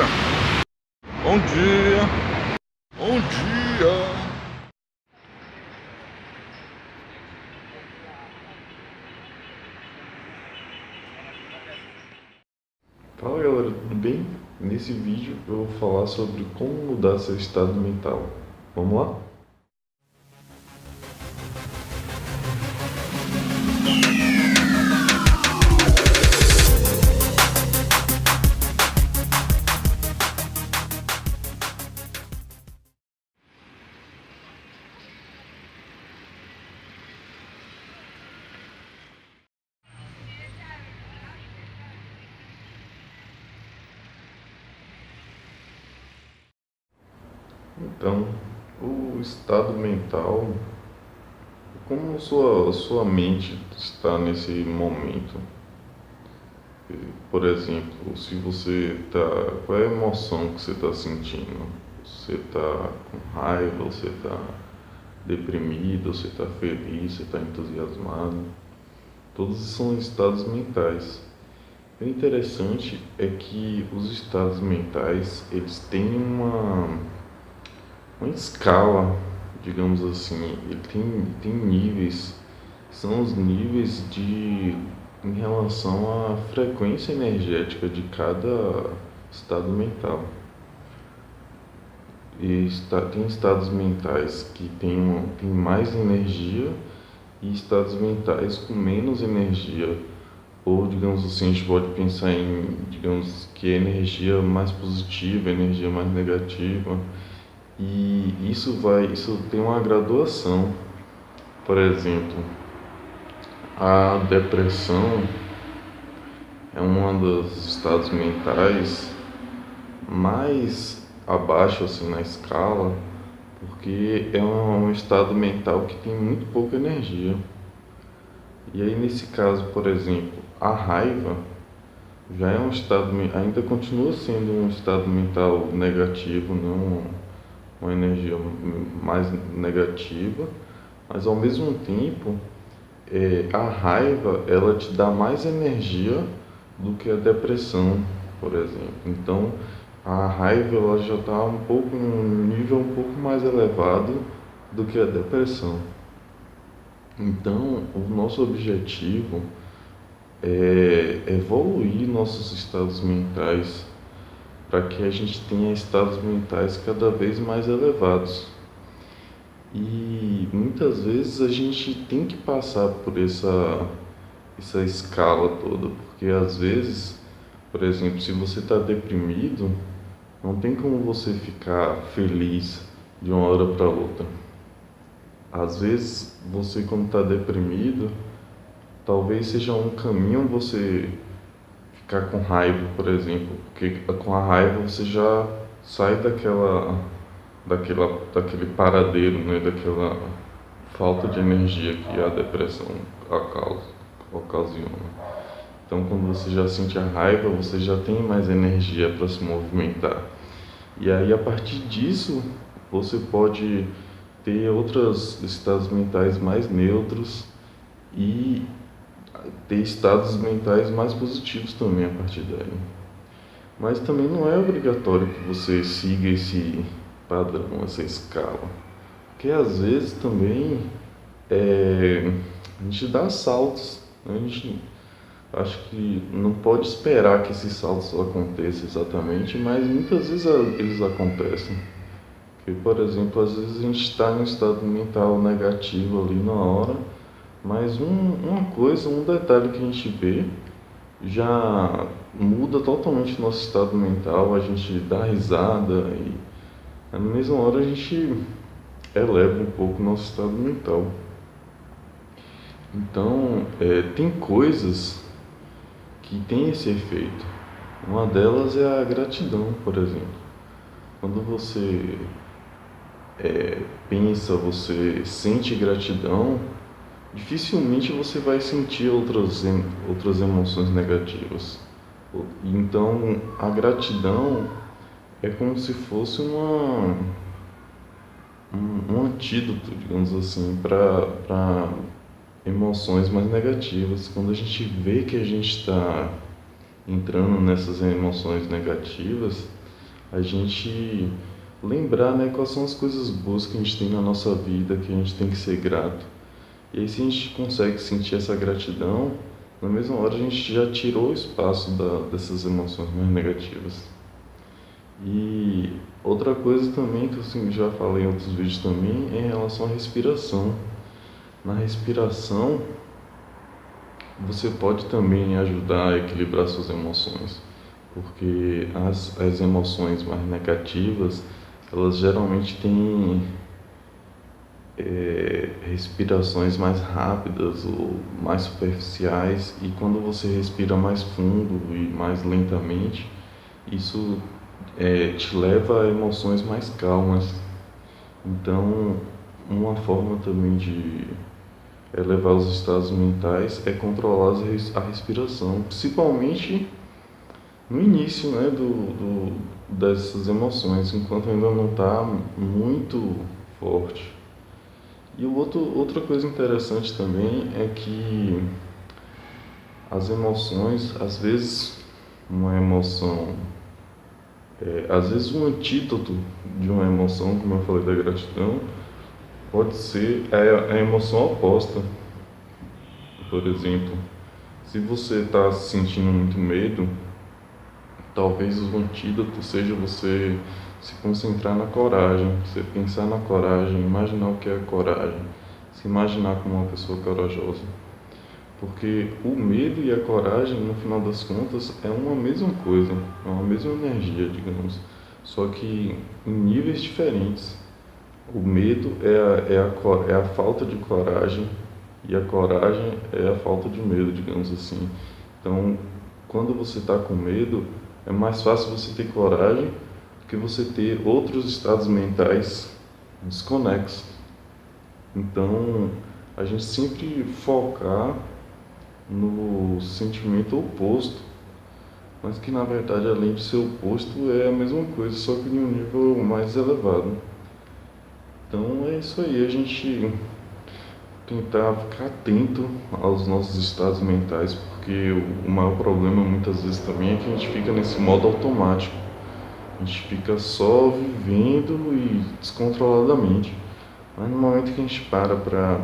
Bom dia. Bom dia. Fala galera, tudo bem? Nesse vídeo eu vou falar sobre como mudar seu estado mental. Vamos lá? Então, o estado mental, como sua mente está nesse momento? Por exemplo, se você está, qual é a emoção que você está sentindo? Você está com raiva, você está deprimido, você está feliz, você está entusiasmado? Todos são estados mentais. O interessante é que os estados mentais, eles têm uma escala, digamos assim, ele tem níveis, são os níveis em relação à frequência energética de cada estado mental. Tem estados mentais que têm mais energia e estados mentais com menos energia. Ou, digamos assim, a gente pode pensar em, digamos, que energia mais positiva, energia mais negativa. E isso tem uma graduação. Por exemplo, a depressão é um dos estados mentais mais abaixo assim na escala, porque é um estado mental que tem muito pouca energia. E aí nesse caso, por exemplo, a raiva já é um estado, ainda continua sendo um estado mental negativo, não uma energia mais negativa, mas ao mesmo tempo a raiva ela te dá mais energia do que a depressão, por exemplo. Então a raiva ela já está um pouco num nível um pouco mais elevado do que a depressão. Então o nosso objetivo é evoluir nossos estados mentais para que a gente tenha estados mentais cada vez mais elevados. E muitas vezes a gente tem que passar por essa escala toda, porque às vezes, por exemplo, se você está deprimido, não tem como você ficar feliz de uma hora para outra. Às vezes, você quando está deprimido, talvez seja um caminho você ficar com raiva, por exemplo, porque com a raiva você já sai daquele paradeiro, né, daquela falta de energia que a depressão ocasiona. Então, quando você já sente a raiva, você já tem mais energia para se movimentar. E aí, a partir disso, você pode ter outros estados mentais mais neutros e ter estados mentais mais positivos também a partir daí. Mas também não é obrigatório que você siga esse padrão, essa escala. Porque às vezes também a gente dá saltos, né? A gente acho que não pode esperar que esses saltos aconteçam exatamente, mas muitas vezes eles acontecem. Porque, por exemplo, às vezes a gente está em um estado mental negativo ali na hora, mas uma coisa, um detalhe que a gente vê já muda totalmente o nosso estado mental, a gente dá risada e na mesma hora a gente eleva um pouco o nosso estado mental. Então, tem coisas que têm esse efeito. Uma delas é a gratidão, por exemplo. Quando você pensa, você sente gratidão, dificilmente você vai sentir outras emoções negativas. Então, a gratidão é como se fosse um antídoto, digamos assim, para emoções mais negativas. Quando a gente vê que a gente está entrando nessas emoções negativas, a gente lembrar, né, quais são as coisas boas que a gente tem na nossa vida, que a gente tem que ser grato. E aí, se a gente consegue sentir essa gratidão, na mesma hora a gente já tirou o espaço dessas emoções mais negativas. E outra coisa também que eu assim, já falei em outros vídeos também é em relação à respiração. Na respiração, você pode também ajudar a equilibrar suas emoções, porque as emoções mais negativas, elas geralmente têm respirações mais rápidas ou mais superficiais, e quando você respira mais fundo e mais lentamente, isso te leva a emoções mais calmas. Então, uma forma também de elevar os estados mentais é controlar a respiração, principalmente no início, né, dessas emoções, enquanto ainda não está muito forte. E outra coisa interessante também é que as emoções, às vezes, uma emoção, às vezes um antídoto de uma emoção, como eu falei da gratidão, pode ser a emoção oposta. Por exemplo, se você está sentindo muito medo, talvez o antídoto seja você se concentrar na coragem, você pensar na coragem, imaginar o que é coragem, se imaginar como uma pessoa corajosa. Porque o medo e a coragem, no final das contas, é uma mesma coisa, é uma mesma energia, digamos, só que em níveis diferentes. O medo é a falta de coragem e a coragem é a falta de medo, digamos assim. Então, quando você está com medo, é mais fácil você ter coragem do que você ter outros estados mentais desconexos. Então, a gente sempre focar no sentimento oposto, mas que na verdade, além de ser oposto, é a mesma coisa, só que em um nível mais elevado. Então é isso aí, a gente tentar ficar atento aos nossos estados mentais, porque o maior problema muitas vezes também é que a gente fica nesse modo automático. A gente fica só vivendo e descontroladamente. Mas no momento que a gente para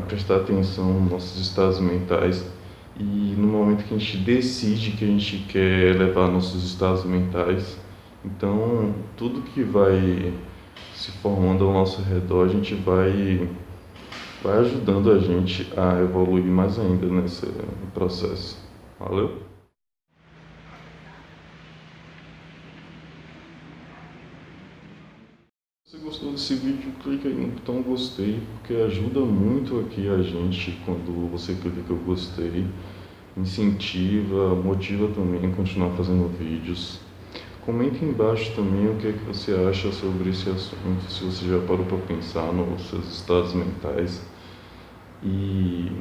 prestar atenção nos nossos estados mentais e no momento que a gente decide que a gente quer elevar nossos estados mentais, então tudo que vai se formando ao nosso redor, a gente vai ajudando a gente a evoluir mais ainda nesse processo. Valeu? Se você gostou desse vídeo, clica aí no botão gostei, porque ajuda muito aqui a gente quando você clica eu gostei, incentiva, motiva também a continuar fazendo vídeos. Comente embaixo também o que é que você acha sobre esse assunto, se você já parou para pensar nos seus estados mentais. E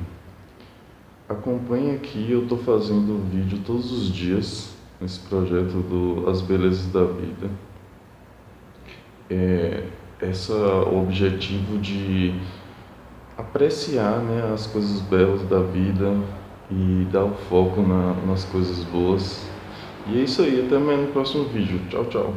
acompanhe aqui, eu estou fazendo vídeo todos os dias nesse projeto do As Belezas da Vida. O objetivo de apreciar, né, as coisas belas da vida e dar o foco nas coisas boas. E é isso aí, até amanhã no próximo vídeo. Tchau, tchau.